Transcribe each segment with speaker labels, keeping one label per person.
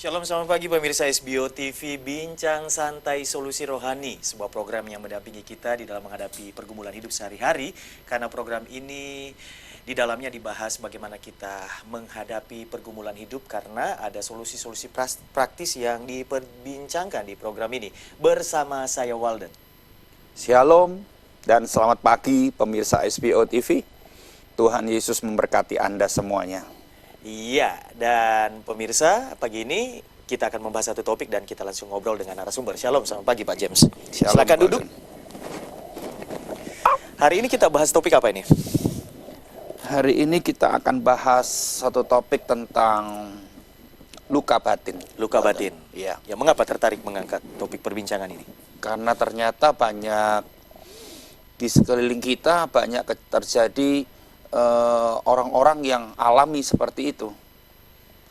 Speaker 1: Shalom, selamat pagi pemirsa SBO TV, Bincang Santai Solusi Rohani, sebuah program yang mendampingi kita di dalam menghadapi pergumulan hidup sehari-hari, karena program ini di dalamnya dibahas bagaimana kita menghadapi pergumulan hidup karena ada solusi-solusi praktis yang diperbincangkan di program ini. Bersama saya Walden.
Speaker 2: Shalom dan selamat pagi pemirsa SBO TV. Tuhan Yesus memberkati Anda semuanya.
Speaker 1: Iya, dan pemirsa, pagi ini kita akan membahas satu topik dan kita langsung ngobrol dengan narasumber. Shalom, selamat pagi Pak James.
Speaker 2: Shalom,
Speaker 1: Silakan duduk. Hari ini kita bahas topik apa ini?
Speaker 2: Hari ini kita akan bahas satu topik tentang luka batin.
Speaker 1: Luka batin.
Speaker 2: Iya.
Speaker 1: Ya, mengapa tertarik mengangkat topik perbincangan ini?
Speaker 2: Karena ternyata banyak di sekeliling kita banyak terjadi orang-orang yang alami seperti itu.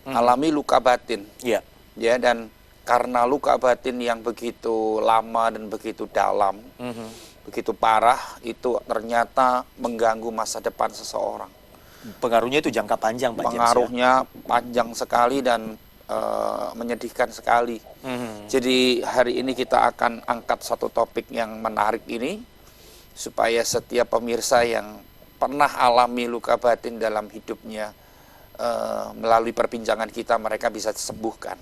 Speaker 2: Alami luka batin.
Speaker 1: Iya.
Speaker 2: Ya, dan karena luka batin yang begitu lama dan begitu dalam, begitu parah, itu ternyata mengganggu masa depan seseorang.
Speaker 1: Pengaruhnya itu jangka panjang, Pak James.
Speaker 2: Pengaruhnya panjang sekali dan menyedihkan sekali. Jadi hari ini kita akan angkat satu topik yang menarik ini, supaya setiap pemirsa yang pernah alami luka batin dalam hidupnya, melalui perbincangan kita mereka bisa disembuhkan.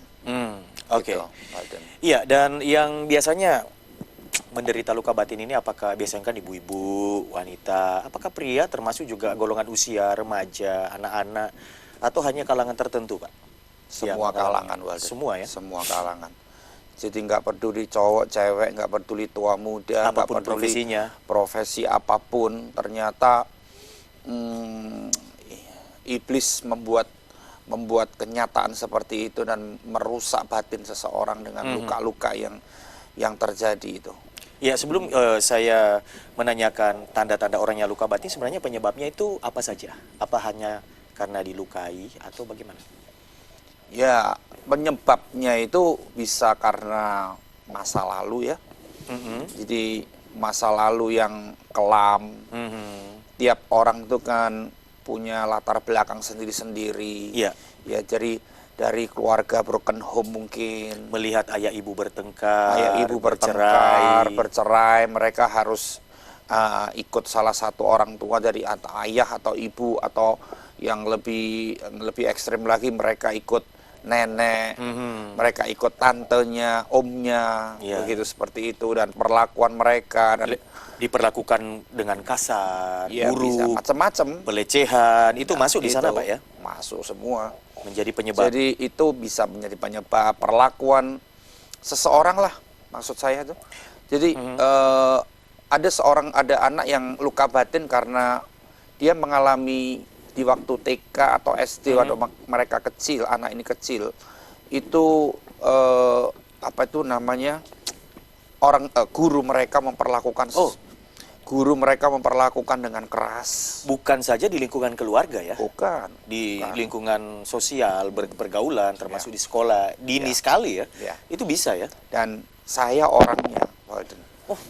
Speaker 1: Oke.
Speaker 2: Gitu,
Speaker 1: Iya, dan yang biasanya menderita luka batin ini apakah biasanya kan ibu-ibu, wanita, apakah pria termasuk juga golongan usia, remaja, anak-anak, atau hanya kalangan tertentu, Pak?
Speaker 2: Semua kalangan, Walden.
Speaker 1: Semua ya?
Speaker 2: Semua kalangan. Jadi nggak peduli cowok, cewek, nggak peduli tua, muda, nggak
Speaker 1: Apapun
Speaker 2: peduli
Speaker 1: profesinya.
Speaker 2: profesi apapun, ternyata iblis membuat kenyataan seperti itu dan merusak batin seseorang dengan luka-luka yang terjadi itu.
Speaker 1: Ya, sebelum saya menanyakan tanda-tanda orang yang luka batin, sebenarnya penyebabnya itu apa saja? Apa hanya karena dilukai atau bagaimana?
Speaker 2: Ya, penyebabnya itu bisa karena masa lalu ya. Jadi masa lalu yang kelam. Tiap orang itu kan punya latar belakang sendiri-sendiri.
Speaker 1: Iya.
Speaker 2: Ya, jadi dari keluarga broken home mungkin.
Speaker 1: Melihat ayah ibu bertengkar,
Speaker 2: Ayah ibu bercerai, mereka harus ikut salah satu orang tua dari ayah atau ibu, atau yang lebih ekstrim lagi mereka ikut nenek, mereka ikut tantenya, omnya, begitu seperti itu, dan perlakuan mereka dan
Speaker 1: diperlakukan dengan kasar,
Speaker 2: ya,
Speaker 1: buruk,
Speaker 2: macam-macam,
Speaker 1: pelecehan, itu masuk di sana, Pak ya?
Speaker 2: Masuk semua.
Speaker 1: Menjadi penyebab.
Speaker 2: Jadi itu bisa menjadi penyebab perlakuan seseorang lah, maksud saya tuh. Jadi ada anak yang luka batin karena dia mengalami di waktu TK atau SD waktu mereka kecil, anak ini kecil, itu apa itu namanya, guru mereka memperlakukan guru mereka memperlakukan dengan keras.
Speaker 1: Bukan saja di lingkungan keluarga ya?
Speaker 2: Bukan.
Speaker 1: Di lingkungan sosial, pergaulan, termasuk di sekolah, dini sekali ya? Itu bisa ya?
Speaker 2: Dan saya orangnya, Walden.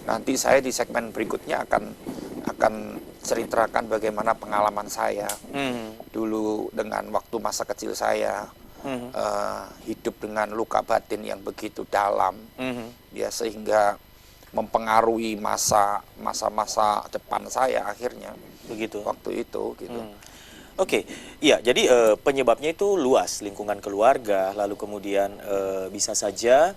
Speaker 2: Nanti saya di segmen berikutnya akan ceritakan bagaimana pengalaman saya dulu dengan waktu masa kecil saya, hidup dengan luka batin yang begitu dalam, ya, sehingga mempengaruhi masa-masa depan saya akhirnya
Speaker 1: begitu
Speaker 2: waktu itu gitu.
Speaker 1: Oke, iya, jadi penyebabnya itu luas, lingkungan keluarga, lalu kemudian bisa saja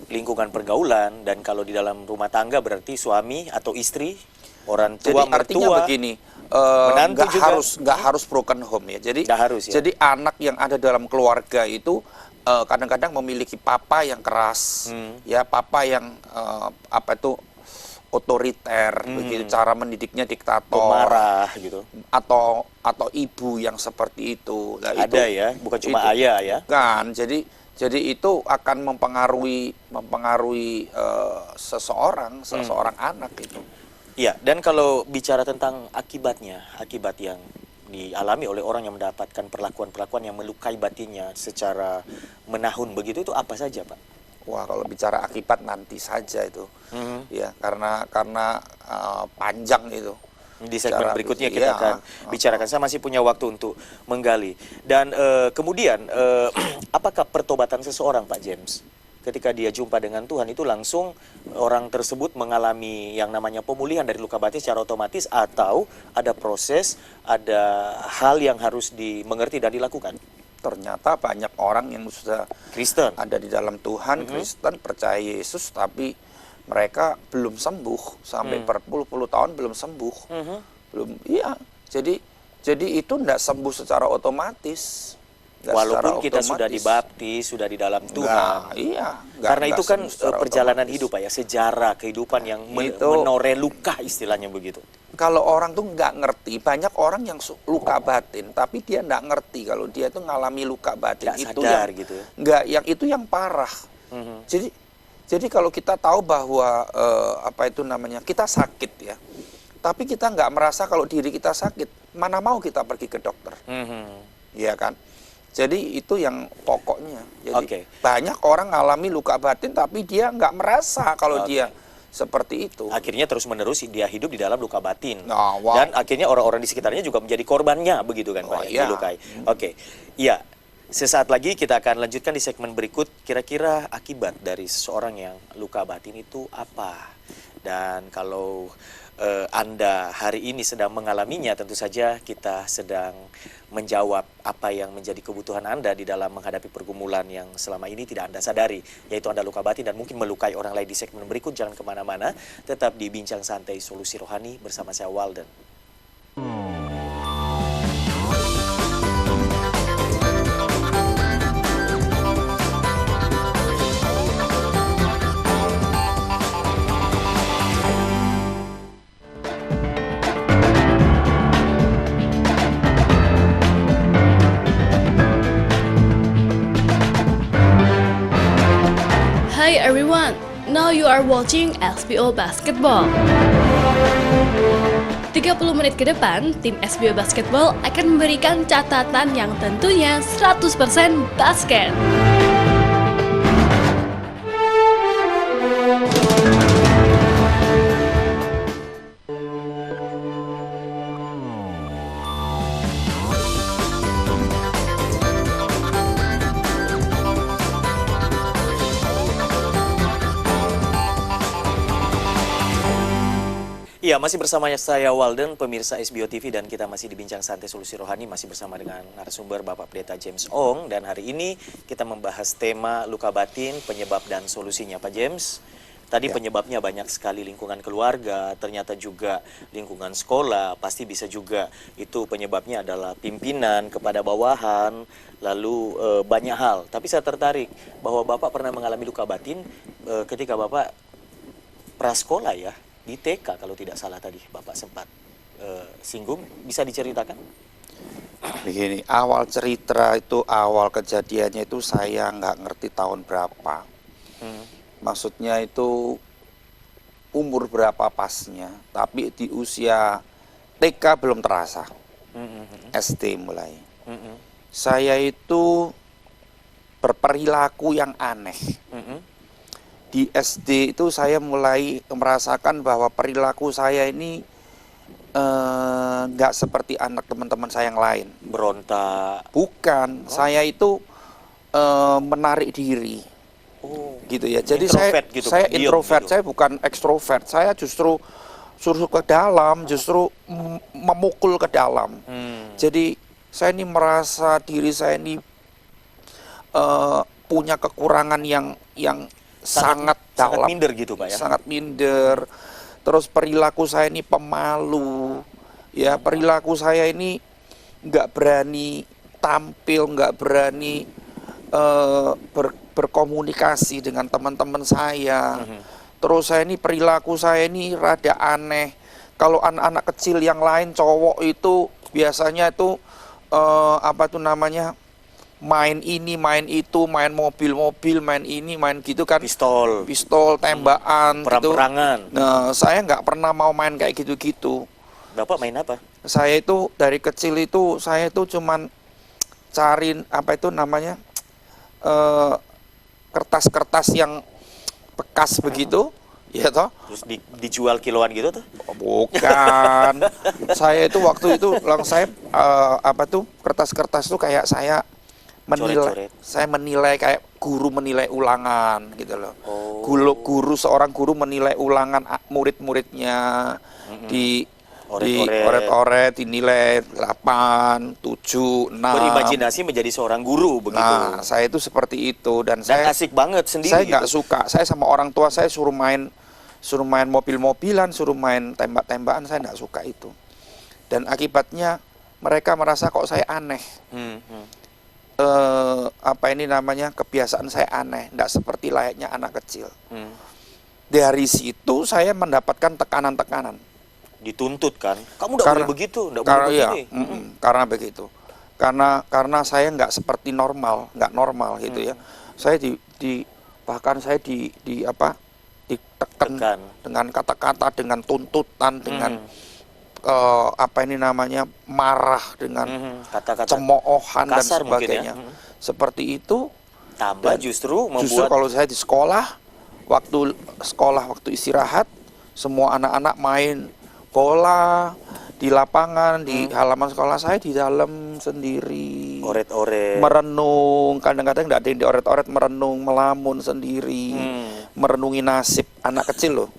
Speaker 1: lingkungan pergaulan, dan kalau di dalam rumah tangga berarti suami atau istri, orang tua,
Speaker 2: jadi artinya
Speaker 1: mertua,
Speaker 2: begini, nggak harus broken home ya. Jadi jadi anak yang ada dalam keluarga itu kadang-kadang memiliki papa yang keras, ya, papa yang otoriter, begitu, cara mendidiknya diktator,
Speaker 1: pemarah gitu,
Speaker 2: atau ibu yang seperti itu. Nah,
Speaker 1: ada ya, bukan cuma ayah ya.
Speaker 2: Kan, jadi itu akan mempengaruhi seseorang anak itu.
Speaker 1: Iya, dan kalau bicara tentang akibat yang dialami oleh orang yang mendapatkan perlakuan-perlakuan yang melukai batinnya secara menahun begitu, itu apa saja, Pak?
Speaker 2: Wah, kalau bicara akibat nanti saja itu, ya, karena panjang itu.
Speaker 1: Di segmen
Speaker 2: Cara
Speaker 1: berikutnya
Speaker 2: berpikir,
Speaker 1: kita
Speaker 2: iya.
Speaker 1: akan bicarakan. Saya masih punya waktu untuk menggali. Dan kemudian, apakah pertobatan seseorang, Pak James, ketika dia jumpa dengan Tuhan itu langsung orang tersebut mengalami yang namanya pemulihan dari luka batin secara otomatis, atau ada proses, ada hal yang harus dimengerti dan dilakukan?
Speaker 2: Ternyata banyak orang yang sudah
Speaker 1: Kristen.
Speaker 2: ada di dalam Tuhan, Kristen, percaya Yesus, tapi mereka belum sembuh sampai berpuluh-puluh tahun belum sembuh, belum. Iya, jadi itu tidak sembuh secara otomatis. Nggak
Speaker 1: Walaupun
Speaker 2: secara
Speaker 1: kita sudah
Speaker 2: otomatis.
Speaker 1: dibaptis, sudah di dalam
Speaker 2: Nggak,
Speaker 1: Tuhan.
Speaker 2: iya.
Speaker 1: Karena itu kan
Speaker 2: sembuh secara
Speaker 1: perjalanan
Speaker 2: otomatis.
Speaker 1: hidup, Pak ya, sejarah kehidupan yang
Speaker 2: Itu-
Speaker 1: menoreh luka, istilahnya begitu.
Speaker 2: Kalau orang tuh nggak ngerti, banyak orang yang luka batin, tapi dia nggak ngerti kalau dia tuh ngalami luka batin.
Speaker 1: Nggak
Speaker 2: Itu
Speaker 1: sadar
Speaker 2: yang
Speaker 1: gitu ya.
Speaker 2: nggak, yang itu yang parah. Jadi kalau kita tahu bahwa apa itu namanya, kita sakit ya, tapi kita nggak merasa kalau diri kita sakit, mana mau kita pergi ke dokter, ya kan? Jadi itu yang pokoknya. Jadi
Speaker 1: Oke.
Speaker 2: banyak orang ngalami luka batin, tapi dia nggak merasa kalau dia seperti itu.
Speaker 1: Akhirnya terus-menerus dia hidup di dalam luka batin.
Speaker 2: Nah, wow.
Speaker 1: Dan akhirnya orang-orang di sekitarnya juga menjadi korbannya, begitu kan, Pak?
Speaker 2: Oh,
Speaker 1: Ya,
Speaker 2: iya.
Speaker 1: dilukai. Oke, iya. Sesaat lagi kita akan lanjutkan di segmen berikut. Kira-kira akibat dari seseorang yang luka batin itu apa? Dan kalau Anda hari ini sedang mengalaminya, tentu saja kita sedang menjawab apa yang menjadi kebutuhan Anda di dalam menghadapi pergumulan yang selama ini tidak Anda sadari, yaitu Anda luka batin dan mungkin melukai orang lain. Di segmen berikut, jangan kemana-mana, tetap di Bincang Santai Solusi Rohani bersama saya, Walden.
Speaker 3: Hi everyone, now you are watching SBO Basketball. 30 menit ke depan, tim SBO Basketball akan memberikan catatan yang tentunya 100% basket.
Speaker 1: Iya, masih bersama saya Walden, pemirsa SBO TV, dan kita masih di Bincang Santai Solusi Rohani, masih bersama dengan narasumber Bapak Pendeta James Ong, dan hari ini kita membahas tema luka batin, penyebab dan solusinya. Pak James, tadi penyebabnya banyak sekali, lingkungan keluarga, ternyata juga lingkungan sekolah, pasti bisa juga itu penyebabnya adalah pimpinan kepada bawahan, lalu banyak hal. Tapi saya tertarik bahwa Bapak pernah mengalami luka batin ketika Bapak prasekolah ya, di TK kalau tidak salah tadi Bapak sempat singgung, bisa diceritakan?
Speaker 2: Begini, awal cerita itu, awal kejadiannya itu saya nggak ngerti tahun berapa. Maksudnya itu umur berapa pasnya, tapi di usia TK belum terasa, SD mulai. Saya itu berperilaku yang aneh. Di SD itu saya mulai merasakan bahwa perilaku saya ini nggak seperti anak teman-teman saya yang lain.
Speaker 1: Berontak.
Speaker 2: Bukan, saya itu menarik diri, gitu ya. Jadi
Speaker 1: Introvert gitu,
Speaker 2: saya
Speaker 1: diam
Speaker 2: introvert,
Speaker 1: gitu.
Speaker 2: saya bukan ekstrovert. Saya justru suruh ke dalam, justru memukul ke dalam. Jadi saya ini merasa diri saya ini punya kekurangan yang sangat dalam,
Speaker 1: sangat minder gitu, Pak ya?
Speaker 2: sangat minder. Terus perilaku saya ini pemalu, ya, perilaku saya ini nggak berani tampil, nggak berani berkomunikasi dengan teman-teman saya. Terus saya ini perilaku saya ini rada aneh. Kalau anak-anak kecil yang lain cowok itu biasanya itu apa tuh namanya, main ini, main itu, main mobil-mobil, main ini, main gitu kan. Pistol, tembakan,
Speaker 1: perang-perangan.
Speaker 2: gitu. Nah, saya nggak pernah mau main kayak gitu-gitu.
Speaker 1: Bapak main apa?
Speaker 2: Saya itu dari kecil itu, saya itu cuman cari, apa itu namanya, kertas-kertas yang bekas begitu. Ya toh?
Speaker 1: Terus dijual kiloan gitu tuh?
Speaker 2: Bukan. Saya itu waktu itu saya kertas-kertas tuh kayak saya menilai,
Speaker 1: Coret-coret.
Speaker 2: saya menilai kayak guru menilai ulangan gitu loh.
Speaker 1: Oh.
Speaker 2: Seorang guru menilai ulangan murid-muridnya di
Speaker 1: Oret-oret.
Speaker 2: oret-oret dinilai 8, 7, 6.
Speaker 1: Berimajinasi menjadi seorang guru begitu.
Speaker 2: Nah, saya itu seperti itu dan
Speaker 1: Dan
Speaker 2: saya
Speaker 1: asik banget sendiri.
Speaker 2: saya nggak
Speaker 1: gitu.
Speaker 2: suka. Saya sama orang tua saya suruh main mobil-mobilan, suruh main tembak-tembakan, saya nggak suka itu. Dan akibatnya mereka merasa kok saya aneh. Kebiasaan saya aneh, nggak seperti layaknya anak kecil. Dari situ saya mendapatkan tekanan-tekanan.
Speaker 1: Dituntut kan? Kamu nggak boleh begitu, nggak boleh
Speaker 2: Karena iya,
Speaker 1: begini.
Speaker 2: karena begitu. Karena saya nggak seperti normal, nggak normal gitu ya. Saya bahkan saya ditekan
Speaker 1: Tekan.
Speaker 2: dengan kata-kata, dengan tuntutan, dengan marah, dengan
Speaker 1: Kata-kata
Speaker 2: cemoohan dan
Speaker 1: kasar mungkin ya.
Speaker 2: sebagainya. Seperti itu.
Speaker 1: Tambah
Speaker 2: Dan
Speaker 1: justru
Speaker 2: Justru
Speaker 1: membuat
Speaker 2: kalau saya di sekolah, waktu istirahat, semua anak-anak main bola di lapangan, di halaman sekolah saya di dalam sendiri.
Speaker 1: oret-oret.
Speaker 2: Merenung, kadang-kadang tidak ada yang dioret-oret, merenung, melamun sendiri, merenungi nasib anak kecil loh,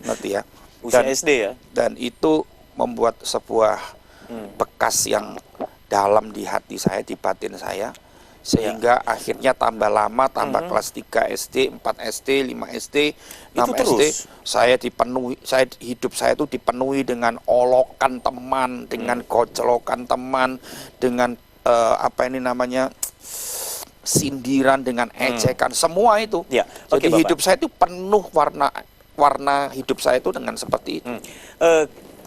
Speaker 2: ngerti ya?
Speaker 1: Usia SD ya?
Speaker 2: Dan itu membuat sebuah bekas yang dalam di hati saya, di batin saya, sehingga akhirnya tambah lama, tambah kelas 3 SD, 4 SD, 5 SD, 6
Speaker 1: Itu
Speaker 2: SD,
Speaker 1: terus?
Speaker 2: hidup saya itu dipenuhi dengan olokan teman, dengan gojlokan teman, dengan sindiran, dengan ejekan, semua itu.
Speaker 1: Ya, oke,
Speaker 2: Jadi
Speaker 1: Bapak.
Speaker 2: hidup saya itu penuh warna hidup saya itu dengan seperti itu.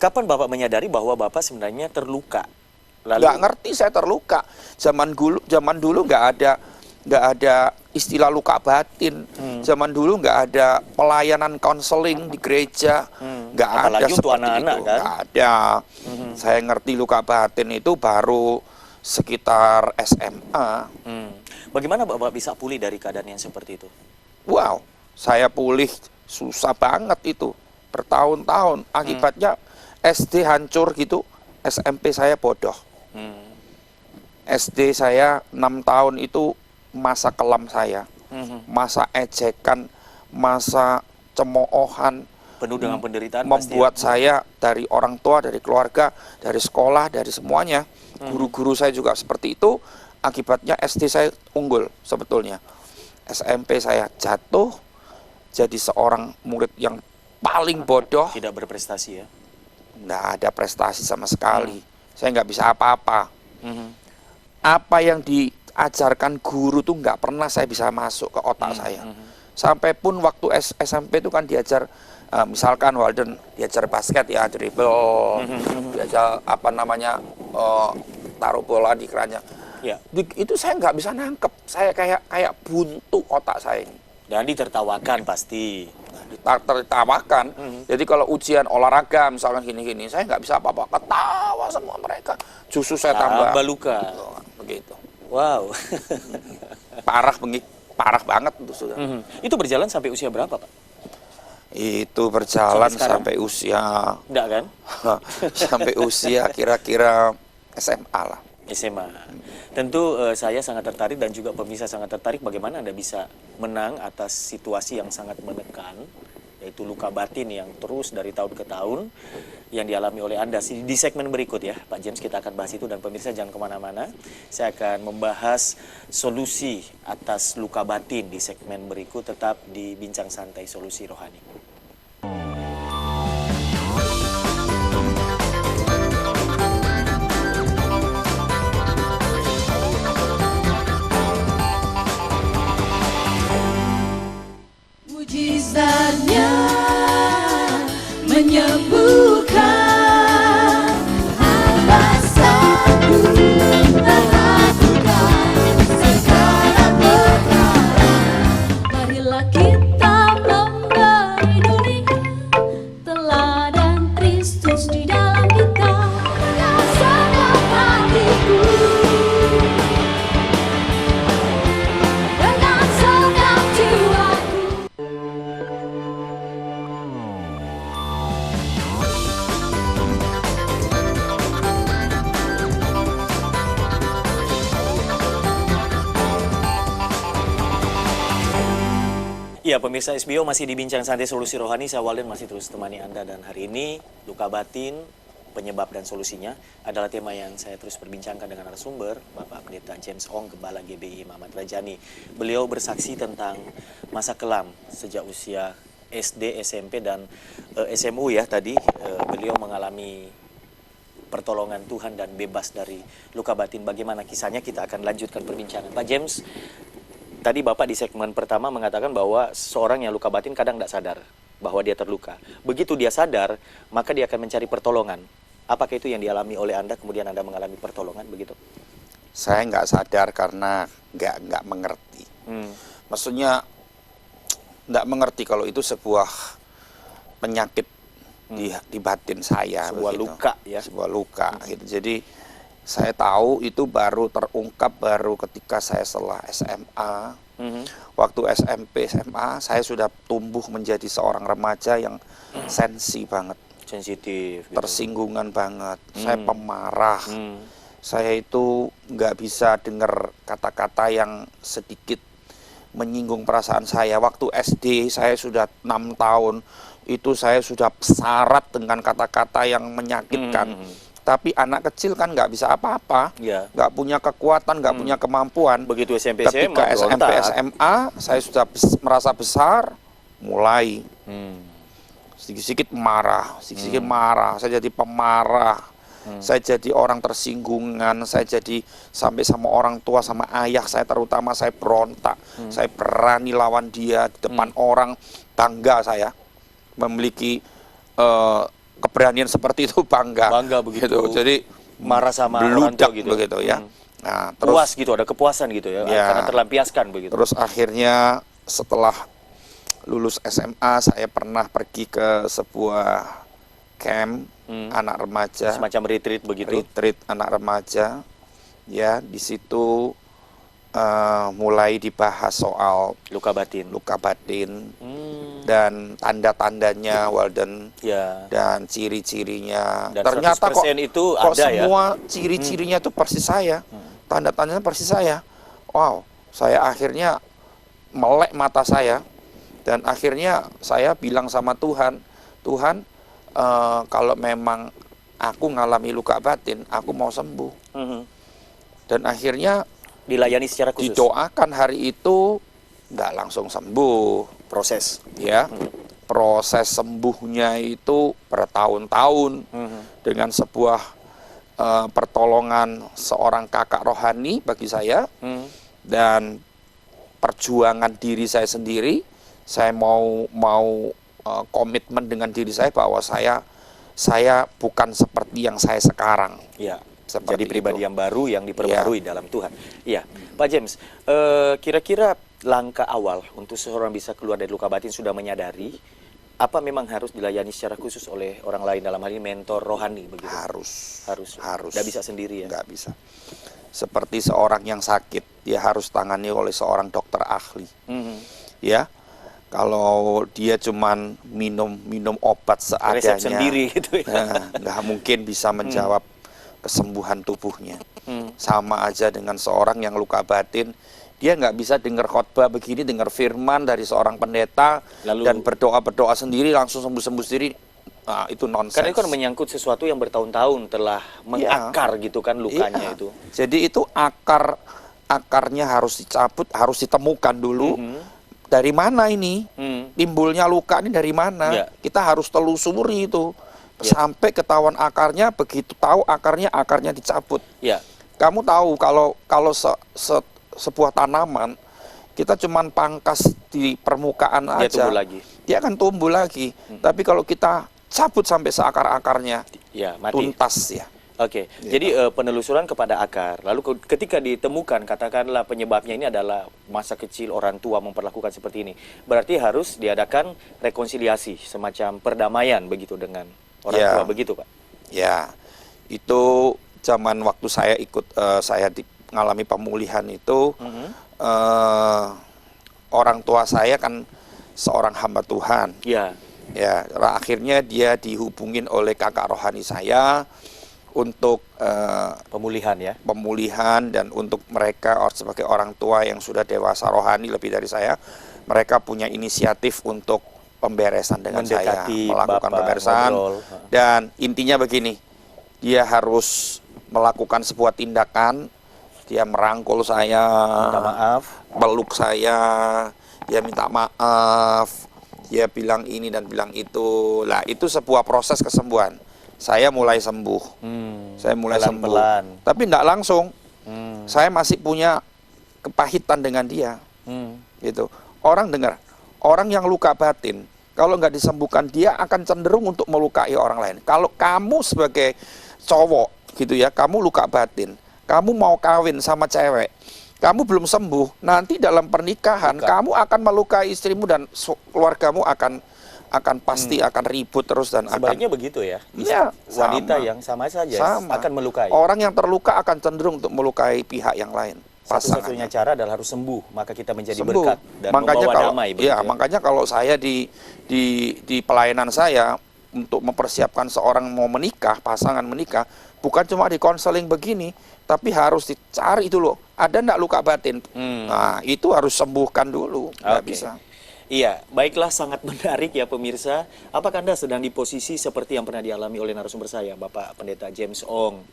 Speaker 1: Kapan Bapak menyadari bahwa Bapak sebenarnya terluka? Lalu
Speaker 2: Nggak ngerti saya terluka. Zaman dulu nggak ada istilah luka batin. Zaman dulu nggak ada pelayanan konseling di gereja. Nggak ada
Speaker 1: Apalagi untuk
Speaker 2: seperti
Speaker 1: anak-anak,
Speaker 2: itu.
Speaker 1: kan?
Speaker 2: Nggak ada. Saya ngerti luka batin itu baru sekitar SMA.
Speaker 1: Bagaimana Bapak bisa pulih dari keadaan yang seperti itu?
Speaker 2: Wow, saya pulih susah banget itu. Bertahun-tahun. Akibatnya SD hancur gitu, SMP saya bodoh. SD saya 6 tahun itu masa kelam saya, masa ejekan, masa cemoohan,
Speaker 1: Penuh dengan penderitaan
Speaker 2: membuat
Speaker 1: pasti ya?
Speaker 2: saya dari orang tua, dari keluarga, dari sekolah, dari semuanya, guru-guru saya juga seperti itu. Akibatnya SD saya unggul sebetulnya. SMP saya jatuh, jadi seorang murid yang paling bodoh,
Speaker 1: Tidak berprestasi ya?
Speaker 2: nggak ada prestasi sama sekali. Saya nggak bisa apa-apa. Apa yang diajarkan guru tuh nggak pernah saya bisa masuk ke otak saya. Sampai pun waktu SMP itu kan diajar, misalkan Walden diajar basket ya, dribble, diajar taruh bola di keranjang.
Speaker 1: Ya.
Speaker 2: Itu saya nggak bisa nangkep. Saya kayak buntu otak saya ini.
Speaker 1: Dan ditertawakan pasti.
Speaker 2: Tertawakan. Jadi kalau ujian olahraga misalkan gini-gini, saya nggak bisa apa-apa, ketawa semua mereka. Justru saya tambah
Speaker 1: luka.
Speaker 2: begitu.
Speaker 1: Wow.
Speaker 2: Parah banget itu sudah.
Speaker 1: Itu berjalan sampai usia berapa, Pak?
Speaker 2: Itu berjalan
Speaker 1: Sampai sekarang?
Speaker 2: sampai usia
Speaker 1: Enggak kan?
Speaker 2: sampai usia kira-kira SMA lah.
Speaker 1: SMA. Tentu saya sangat tertarik dan juga pemirsa sangat tertarik bagaimana Anda bisa menang atas situasi yang sangat menekan, yaitu luka batin yang terus dari tahun ke tahun yang dialami oleh Anda. Di segmen berikut ya, Pak James, kita akan bahas itu dan pemirsa jangan kemana-mana. Saya akan membahas solusi atas luka batin di segmen berikut, tetap di Bincang Santai Solusi Rohani.
Speaker 4: Mujizatnya menyembuhkan alasanku melakukan segala perkara. Marilah kita memberi dunia teladan Kristus di dalam kita. Dengan segenap hatiku, dengan segenap jiwaku.
Speaker 1: Ya, pemirsa SBO masih di Bincang Santai Solusi Rohani. Saya Walden masih terus temani Anda, dan hari ini luka batin, penyebab dan solusinya adalah tema yang saya terus perbincangkan dengan narasumber Bapak Pendeta James Ong, Gembala GBI Muhammad Rajani. Beliau bersaksi tentang masa kelam sejak usia SD, SMP, dan SMU ya tadi. Beliau mengalami pertolongan Tuhan dan bebas dari luka batin. Bagaimana kisahnya, kita akan lanjutkan perbincangan. Pak James, tadi Bapak di segmen pertama mengatakan bahwa seorang yang luka batin kadang tidak sadar bahwa dia terluka. Begitu dia sadar, maka dia akan mencari pertolongan. Apakah itu yang dialami oleh Anda, kemudian Anda mengalami pertolongan, begitu?
Speaker 2: Saya nggak sadar karena nggak mengerti. Maksudnya nggak mengerti kalau itu sebuah penyakit di batin saya.
Speaker 1: Sebuah
Speaker 2: begitu.
Speaker 1: luka ya.
Speaker 2: Sebuah luka gitu. Jadi saya tahu itu baru terungkap baru ketika saya setelah SMA. Waktu SMP, SMA saya sudah tumbuh menjadi seorang remaja yang sensi banget.
Speaker 1: Sensitif. Gitu.
Speaker 2: Tersinggungan banget. Saya pemarah. Saya itu nggak bisa dengar kata-kata yang sedikit menyinggung perasaan saya. Waktu SD saya sudah 6 tahun, itu saya sudah syarat dengan kata-kata yang menyakitkan. Tapi anak kecil kan nggak bisa apa-apa,
Speaker 1: Ya.
Speaker 2: nggak punya kekuatan, nggak punya kemampuan.
Speaker 1: Begitu SMP,
Speaker 2: Ketika
Speaker 1: SMA,
Speaker 2: SMP, SMA, saya sudah merasa besar, mulai sedikit-sedikit marah, sedikit-sedikit marah. Saya jadi pemarah, saya jadi orang tersinggungan, saya jadi sampai sama orang tua, sama ayah saya terutama, saya berontak. Saya berani lawan dia di depan orang, bangga saya memiliki keberanian seperti itu, bangga.
Speaker 1: Bangga begitu.
Speaker 2: Jadi
Speaker 1: marah sama orang tua
Speaker 2: beludak
Speaker 1: gitu.
Speaker 2: begitu ya. Nah,
Speaker 1: Puas gitu, ada kepuasan gitu ya,
Speaker 2: Ya.
Speaker 1: karena terlampiaskan begitu.
Speaker 2: Terus akhirnya setelah lulus SMA saya pernah pergi ke sebuah camp anak remaja,
Speaker 1: Semacam retreat begitu.
Speaker 2: retreat anak remaja. Ya, di situ mulai dibahas soal
Speaker 1: Luka batin.
Speaker 2: luka batin dan tanda-tandanya, Walden,
Speaker 1: Ya.
Speaker 2: dan ciri-cirinya.
Speaker 1: Dan
Speaker 2: Ternyata kok
Speaker 1: 100% itu
Speaker 2: kok
Speaker 1: ada ya?
Speaker 2: semua ciri-cirinya itu persis saya. Tanda-tandanya persis saya. Wow, saya akhirnya melek mata saya dan akhirnya saya bilang sama Tuhan, Tuhan, kalau memang aku ngalami luka batin, aku mau sembuh. Dan akhirnya
Speaker 1: Dilayani secara khusus.
Speaker 2: didoakan hari itu nggak langsung sembuh.
Speaker 1: Proses.
Speaker 2: Ya, proses sembuhnya itu bertahun-tahun dengan sebuah pertolongan seorang kakak rohani bagi saya dan perjuangan diri saya sendiri. Saya mau komitmen dengan diri saya bahwa saya bukan seperti yang saya sekarang.
Speaker 1: Ya.
Speaker 2: Seperti
Speaker 1: Jadi pribadi
Speaker 2: itu.
Speaker 1: yang baru, yang diperbarui dalam Tuhan. Iya, Pak James, kira-kira langkah awal untuk seseorang bisa keluar dari luka batin sudah menyadari apa memang harus dilayani secara khusus oleh orang lain, dalam hal ini mentor rohani begitu?
Speaker 2: Harus.
Speaker 1: Nggak bisa sendiri ya?
Speaker 2: Nggak bisa. Seperti seorang yang sakit, dia harus tangani oleh seorang dokter ahli. Ya, kalau dia cuman minum obat seadanya,
Speaker 1: Resep sendiri gitu ya?
Speaker 2: nggak mungkin bisa menjawab kesembuhan tubuhnya. Sama aja dengan seorang yang luka batin, dia nggak bisa dengar khotbah begini, dengar firman dari seorang pendeta,
Speaker 1: Lalu-
Speaker 2: dan berdoa sendiri langsung sembuh sendiri. Nah, itu nonsens.
Speaker 1: Karena itu kan menyangkut sesuatu yang bertahun-tahun telah mengakar gitu kan lukanya
Speaker 2: Iya.
Speaker 1: itu.
Speaker 2: Jadi itu akarnya harus dicabut, harus ditemukan dulu. Dari mana ini? Timbulnya luka ini dari mana?
Speaker 1: Ya.
Speaker 2: Kita harus telusuri itu.
Speaker 1: Ya.
Speaker 2: Sampai ketahuan akarnya, begitu tahu akarnya dicabut.
Speaker 1: Ya.
Speaker 2: Kamu tahu kalau sebuah tanaman kita cuman pangkas di permukaan
Speaker 1: Dia
Speaker 2: aja,
Speaker 1: tumbuh lagi.
Speaker 2: dia akan tumbuh lagi. Tapi kalau kita cabut sampai seakar-akarnya,
Speaker 1: Ya, mati.
Speaker 2: tuntas ya.
Speaker 1: Oke, jadi penelusuran kepada akar. Lalu ketika ditemukan, katakanlah penyebabnya ini adalah masa kecil orang tua memperlakukan seperti ini. Berarti harus diadakan rekonsiliasi, semacam perdamaian begitu dengan orang
Speaker 2: Ya.
Speaker 1: tua, begitu Pak?
Speaker 2: Ya, itu zaman waktu saya ikut mengalami pemulihan itu, orang tua saya kan seorang hamba Tuhan.
Speaker 1: Ya.
Speaker 2: Ya, akhirnya dia dihubungin oleh kakak rohani saya untuk
Speaker 1: Pemulihan ya.
Speaker 2: pemulihan dan untuk mereka sebagai orang tua yang sudah dewasa rohani lebih dari saya, mereka punya inisiatif untuk pemberesan dengan saya,
Speaker 1: Mendekati
Speaker 2: melakukan
Speaker 1: Bapak,
Speaker 2: pemberesan.
Speaker 1: ngobrol.
Speaker 2: Dan intinya begini, dia harus melakukan sebuah tindakan, dia merangkul saya,
Speaker 1: Minta maaf.
Speaker 2: peluk saya, dia minta maaf, dia bilang ini dan bilang itu. Lah itu sebuah proses kesembuhan. Saya mulai sembuh, saya mulai
Speaker 1: Pelan-pelan.
Speaker 2: sembuh. Tapi tidak langsung, saya masih punya kepahitan dengan dia. Gitu. Orang dengar, orang yang luka batin, kalau nggak disembuhkan dia akan cenderung untuk melukai orang lain. Kalau kamu sebagai cowok gitu ya, kamu luka batin, kamu mau kawin sama cewek, kamu belum sembuh, nanti dalam pernikahan kamu akan melukai istrimu dan keluargamu akan pasti akan ribut terus dan
Speaker 1: Sebaliknya
Speaker 2: akan
Speaker 1: begitu ya.
Speaker 2: ya,
Speaker 1: Wanita
Speaker 2: sama.
Speaker 1: yang sama saja
Speaker 2: Sama.
Speaker 1: akan melukai.
Speaker 2: Orang yang terluka akan cenderung untuk melukai pihak yang lain.
Speaker 1: Satu-satunya
Speaker 2: Pasangannya.
Speaker 1: cara adalah harus sembuh, maka kita menjadi
Speaker 2: Sembuh.
Speaker 1: berkat dan
Speaker 2: Makanya
Speaker 1: membawa
Speaker 2: kalau
Speaker 1: damai. begitu
Speaker 2: ya, makanya kalau saya di pelayanan saya untuk mempersiapkan seorang mau menikah, pasangan menikah, bukan cuma di konseling begini, tapi harus dicari itu loh, ada enggak luka batin. Nah, itu harus sembuhkan dulu, nggak
Speaker 1: Oke.
Speaker 2: bisa.
Speaker 1: Iya, baiklah, sangat menarik ya pemirsa. Apakah Anda sedang di posisi seperti yang pernah dialami oleh narasumber saya, Bapak Pendeta James Ong?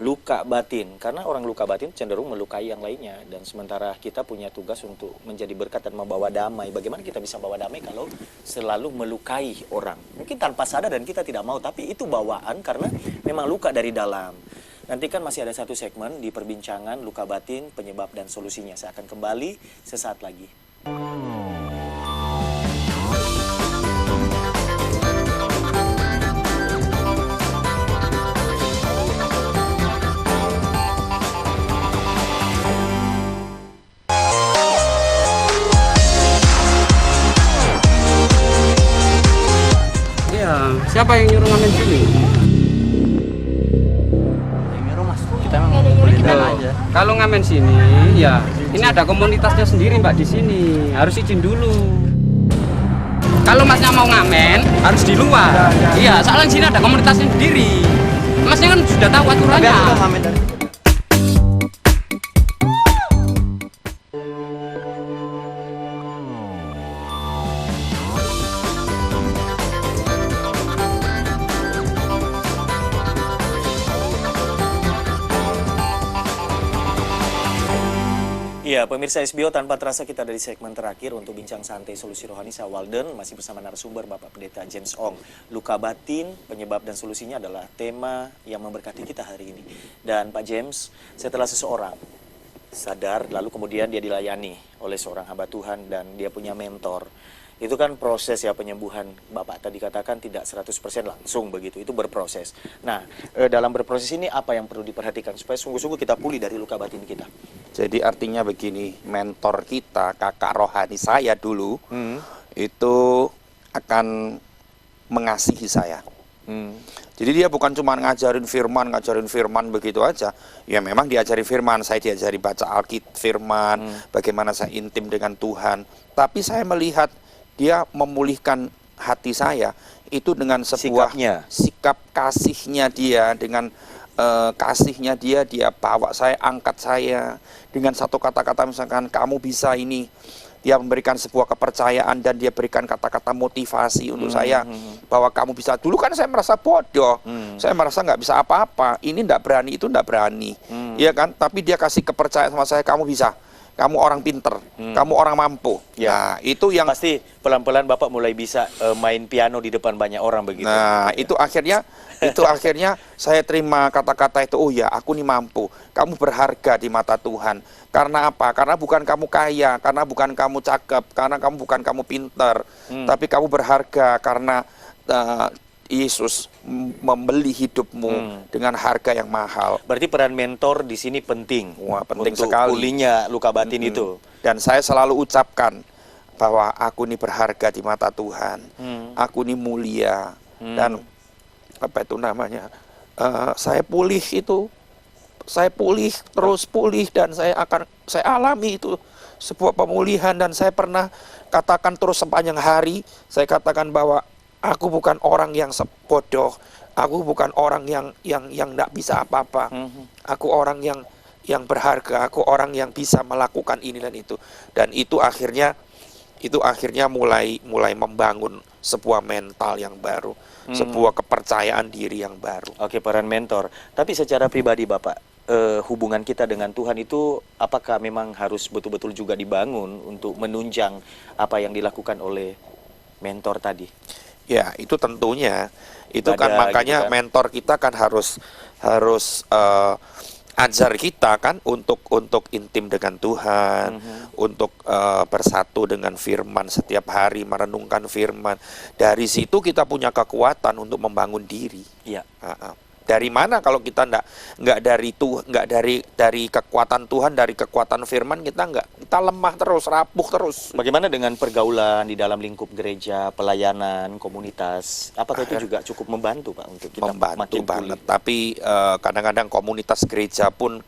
Speaker 1: Luka batin, karena orang luka batin cenderung melukai yang lainnya. Dan sementara kita punya tugas untuk menjadi berkat dan membawa damai. Bagaimana kita bisa bawa damai kalau selalu melukai orang? Mungkin tanpa sadar dan kita tidak mau, tapi itu bawaan karena memang luka dari dalam. Nanti kan masih ada satu segmen di perbincangan luka batin, penyebab dan solusinya. Saya akan kembali sesaat lagi.
Speaker 5: Iya, siapa yang nyuruh ngamen sini? Loh, kalau ngamen sini, ya ini ada komunitasnya sendiri mbak di sini, harus izin dulu. Kalau masnya mau ngamen, harus di luar. Iya, soalnya di sini ada komunitasnya sendiri. Masnya kan sudah tahu aturannya.
Speaker 1: Iya, pemirsa SBO, tanpa terasa kita ada di segmen terakhir untuk bincang santai solusi rohani saya Walden, masih bersama narasumber Bapak Pendeta James Ong. Luka batin, penyebab dan solusinya adalah tema yang memberkati kita hari ini. Dan Pak James, setelah seseorang sadar lalu kemudian dia dilayani oleh seorang hamba Tuhan dan dia punya mentor, itu kan proses ya penyembuhan. Bapak tadi katakan tidak 100% langsung begitu, itu berproses. Nah, dalam berproses ini apa yang perlu diperhatikan supaya sungguh-sungguh kita pulih dari luka batin kita?
Speaker 2: Jadi artinya begini, mentor kita, kakak rohani saya dulu, itu akan mengasihi saya. Jadi dia bukan cuma ngajarin firman begitu aja. Ya memang diajari firman, saya diajari baca Alkitab firman, bagaimana saya intim dengan Tuhan. Tapi saya melihat dia memulihkan hati saya itu dengan sebuah
Speaker 1: Sikapnya.
Speaker 2: sikap kasihnya dia, dengan kasihnya dia bawa saya, angkat saya dengan satu kata-kata, misalkan kamu bisa ini. Dia memberikan sebuah kepercayaan dan dia berikan kata-kata motivasi untuk saya bahwa kamu bisa. Dulu kan saya merasa bodoh, saya merasa nggak bisa apa-apa, ini nggak berani, itu nggak berani, iya kan? Tapi dia kasih kepercayaan sama saya, kamu bisa, kamu orang pinter, kamu orang mampu.
Speaker 1: Ya.
Speaker 2: Nah itu yang
Speaker 1: Pasti pelan-pelan Bapak mulai bisa main piano di depan banyak orang begitu.
Speaker 2: Nah, itu akhirnya saya terima kata-kata itu. Oh ya, aku nih mampu. Kamu berharga di mata Tuhan. Karena apa? Karena bukan kamu kaya, karena bukan kamu cakep, karena bukan kamu pinter, tapi kamu berharga karena Yesus membeli hidupmu dengan harga yang mahal.
Speaker 1: Berarti peran mentor di sini penting.
Speaker 2: Wah, penting
Speaker 1: untuk
Speaker 2: sekali.
Speaker 1: pulihnya luka batin itu.
Speaker 2: Dan saya selalu ucapkan bahwa aku ini berharga di mata Tuhan. Aku ini mulia. Dan apa itu namanya? Saya pulih itu. Saya pulih, terus pulih, dan saya alami itu sebuah pemulihan. Dan saya pernah katakan terus sepanjang hari, saya katakan bahwa aku bukan orang yang bodoh, aku bukan orang yang enggak bisa apa-apa. Aku orang yang berharga, aku orang yang bisa melakukan ini dan itu. Dan itu akhirnya itu akhirnya mulai membangun sebuah mental yang baru, sebuah kepercayaan diri yang baru.
Speaker 1: Oke, peran mentor. Tapi secara pribadi Bapak, hubungan kita dengan Tuhan itu apakah memang harus betul-betul juga dibangun untuk menunjang apa yang dilakukan oleh mentor tadi?
Speaker 2: Ya, itu tentunya. Itu kan
Speaker 1: Ada
Speaker 2: makanya
Speaker 1: gitu kan.
Speaker 2: mentor kita kan harus ajar kita kan untuk intim dengan Tuhan, untuk bersatu dengan firman setiap hari, merenungkan firman. Dari situ kita punya kekuatan untuk membangun diri.
Speaker 1: Iya.
Speaker 2: Dari mana kalau kita nggak dari kekuatan Tuhan, dari kekuatan firman, kita lemah terus, rapuh terus.
Speaker 1: Bagaimana dengan pergaulan di dalam lingkup gereja, pelayanan, komunitas? Apakah itu juga cukup membantu Pak untuk kita
Speaker 2: Membantu
Speaker 1: makin
Speaker 2: banget.
Speaker 1: pulih?
Speaker 2: Tapi kadang-kadang komunitas gereja pun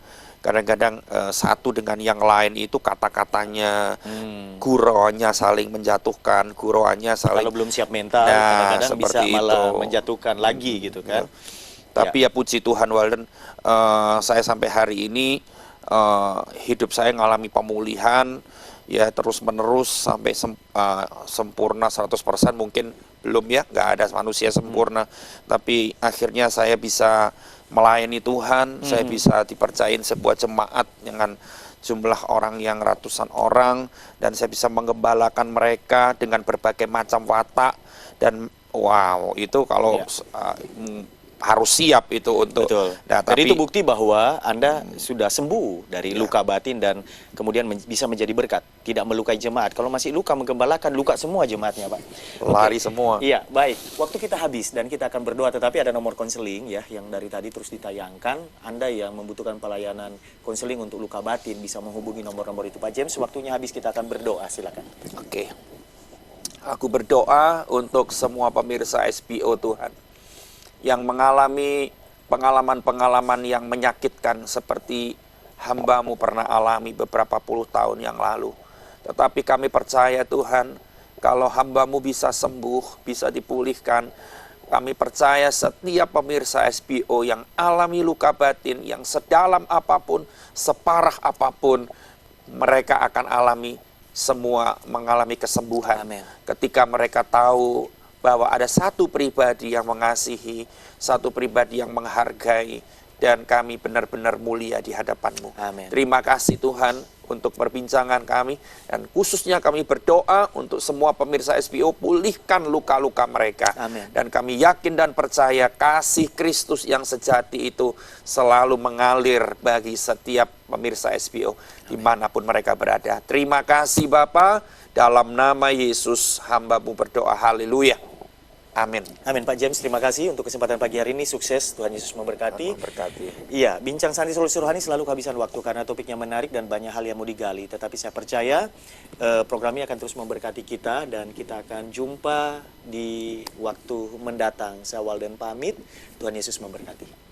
Speaker 2: kadang-kadang satu dengan yang lain itu kata-katanya, guroannya saling menjatuhkan, guroannya saling.
Speaker 1: Kalau belum siap mental,
Speaker 2: Nah,
Speaker 1: kadang-kadang bisa
Speaker 2: seperti
Speaker 1: malah
Speaker 2: itu.
Speaker 1: menjatuhkan lagi gitu kan.
Speaker 2: Tapi ya puji Tuhan Walden, saya sampai hari ini hidup saya mengalami pemulihan, ya terus menerus sampai sempurna 100% mungkin belum ya, nggak ada manusia sempurna. Tapi akhirnya saya bisa melayani Tuhan, saya bisa dipercayain sebuah jemaat dengan jumlah orang yang ratusan orang, dan saya bisa menggembalakan mereka dengan berbagai macam watak, dan wow, itu kalau harus siap itu untuk.
Speaker 1: Betul.
Speaker 2: Nah,
Speaker 1: Jadi
Speaker 2: tapi
Speaker 1: itu bukti bahwa Anda sudah sembuh dari luka batin dan kemudian bisa menjadi berkat, tidak melukai jemaat. Kalau masih luka menggembalakan, luka semua jemaatnya, Pak.
Speaker 2: lari semua.
Speaker 1: Iya, baik. Waktu kita habis dan kita akan berdoa, tetapi ada nomor konseling ya yang dari tadi terus ditayangkan. Anda yang membutuhkan pelayanan konseling untuk luka batin bisa menghubungi nomor-nomor itu. Pak James, waktunya habis, kita akan berdoa. Silakan.
Speaker 2: Oke. Aku berdoa untuk semua pemirsa SBO Tuhan yang mengalami pengalaman-pengalaman yang menyakitkan seperti hamba-Mu pernah alami beberapa puluh tahun yang lalu. Tetapi kami percaya Tuhan, kalau hamba-Mu bisa sembuh, bisa dipulihkan, kami percaya setiap pemirsa SBO yang alami luka batin, yang sedalam apapun, separah apapun, mereka akan mengalami kesembuhan.
Speaker 1: Amin.
Speaker 2: Ketika mereka tahu bahwa ada satu pribadi yang mengasihi, satu pribadi yang menghargai, dan kami benar-benar mulia di hadapan-Mu.
Speaker 1: Amin.
Speaker 2: Terima kasih Tuhan untuk perbincangan kami, dan khususnya kami berdoa untuk semua pemirsa SBO, pulihkan luka-luka mereka.
Speaker 1: Amin.
Speaker 2: Dan kami yakin dan percaya kasih Kristus yang sejati itu selalu mengalir bagi setiap pemirsa SBO dimanapun mereka berada. Terima kasih Bapa, dalam nama Yesus hamba-Mu berdoa, haleluya. Amin.
Speaker 1: Amin. Pak James, terima kasih untuk kesempatan pagi hari ini. Sukses, Tuhan Yesus memberkati.
Speaker 2: Berkati.
Speaker 1: Iya, bincang santai solusi rohani selalu kehabisan waktu karena topiknya menarik dan banyak hal yang mau digali. Tetapi saya percaya program ini akan terus memberkati kita dan kita akan jumpa di waktu mendatang. Saya Walden pamit, Tuhan Yesus memberkati.